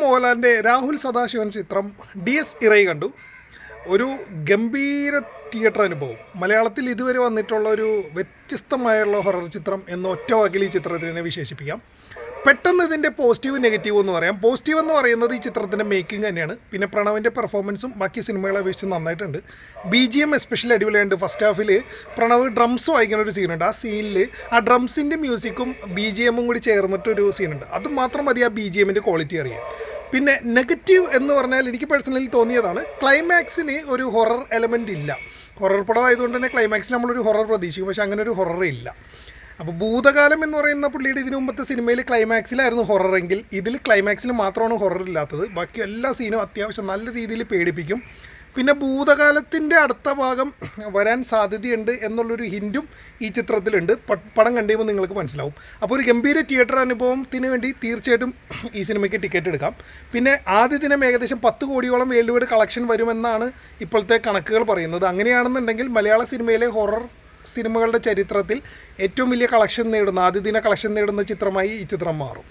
മോഹൻലാലിൻ്റെ രാഹുൽ സദാശിവൻ ചിത്രം DS Erieye കണ്ടു. ഒരു ഗംഭീര തിയേറ്റർ അനുഭവം. മലയാളത്തിൽ ഇതുവരെ വന്നിട്ടുള്ള ഒരു വ്യത്യസ്തമായുള്ള ഹൊറർ ചിത്രം എന്ന് ഒറ്റ വാക്കിൽ ഈ ചിത്രത്തിനെ വിശേഷിപ്പിക്കാം. പെട്ടെന്ന് ഇതിൻ്റെ പോസിറ്റീവ് നെഗറ്റീവ് എന്ന് പറയാം. പോസിറ്റീവ് എന്ന് പറയുന്നത് ഈ ചിത്രത്തിൻ്റെ മേക്കിംഗ് തന്നെയാണ്. പിന്നെ പ്രണവിൻ്റെ പെർഫോമൻസും ബാക്കി സിനിമകളെ അപേക്ഷിച്ച് നന്നായിട്ടുണ്ട്. BGM എസ്പെഷ്യലി അടിപൊളിയായിട്ടുണ്ട്. ഫസ്റ്റ് ഹാഫിൽ പ്രണവ് ഡ്രംസ് വായിക്കുന്ന ഒരു സീനുണ്ട്. ആ സീനിൽ ആ ഡ്രംസിൻ്റെ മ്യൂസിക്കും BGM കൂടി ചേർന്നിട്ടൊരു സീനുണ്ട്. അത് മാത്രം മതി ആ BGMൻ്റെ ക്വാളിറ്റി അറിയാൻ. പിന്നെ നെഗറ്റീവ് എന്ന് പറഞ്ഞാൽ എനിക്ക് പേഴ്സണലി തോന്നിയതാണ്, ക്ലൈമാക്സിന് ഒരു ഹൊറർ എലമെൻ്റ് ഇല്ല. ഹൊറർ പടമായതുകൊണ്ട് തന്നെ ക്ലൈമാക്സിൽ നമ്മളൊരു ഹൊറർ പ്രതീക്ഷിക്കും, പക്ഷേ അങ്ങനെ ഒരു ഹൊറർ ഇല്ല. അപ്പോൾ ഭൂതകാലം എന്ന് പറയുന്ന പുള്ളിയുടെ ഇതിനു മുമ്പത്തെ സിനിമയിൽ ക്ലൈമാക്സിലായിരുന്നു ഹൊററെങ്കിൽ ഇതിൽ ക്ലൈമാക്സിൽ മാത്രമാണ് ഹൊറർ ഇല്ലാത്തത്. ബാക്കി എല്ലാ സീനും അത്യാവശ്യം നല്ല രീതിയിൽ പേടിപ്പിക്കും. പിന്നെ ഭൂതകാലത്തിൻ്റെ അടുത്ത ഭാഗം വരാൻ സാധ്യതയുണ്ട് എന്നുള്ളൊരു ഹിൻറ്റും ഈ ചിത്രത്തിലുണ്ട്. പടം കണ്ടുകഴിയുമ്പോൾ നിങ്ങൾക്ക് മനസ്സിലാവും. അപ്പോൾ ഒരു ഗംഭീര തിയേറ്റർ അനുഭവത്തിന് വേണ്ടി തീർച്ചയായിട്ടും ഈ സിനിമയ്ക്ക് ടിക്കറ്റ് എടുക്കാം. പിന്നെ ആദ്യ ദിനം ഏകദേശം 10 കോടിയോളം വേൾഡ് വൈഡ് കളക്ഷൻ വരുമെന്നാണ് ഇപ്പോഴത്തെ കണക്കുകൾ പറയുന്നത്. അങ്ങനെയാണെന്നുണ്ടെങ്കിൽ മലയാള സിനിമയിലെ ഹൊറർ സിനിമകളുടെ ചരിത്രത്തിൽ ഏറ്റവും വലിയ കളക്ഷൻ നേടുന്ന, ആദ്യ ദിന കളക്ഷൻ നേടുന്ന ചിത്രമായി ഈ ചിത്രം മാറും.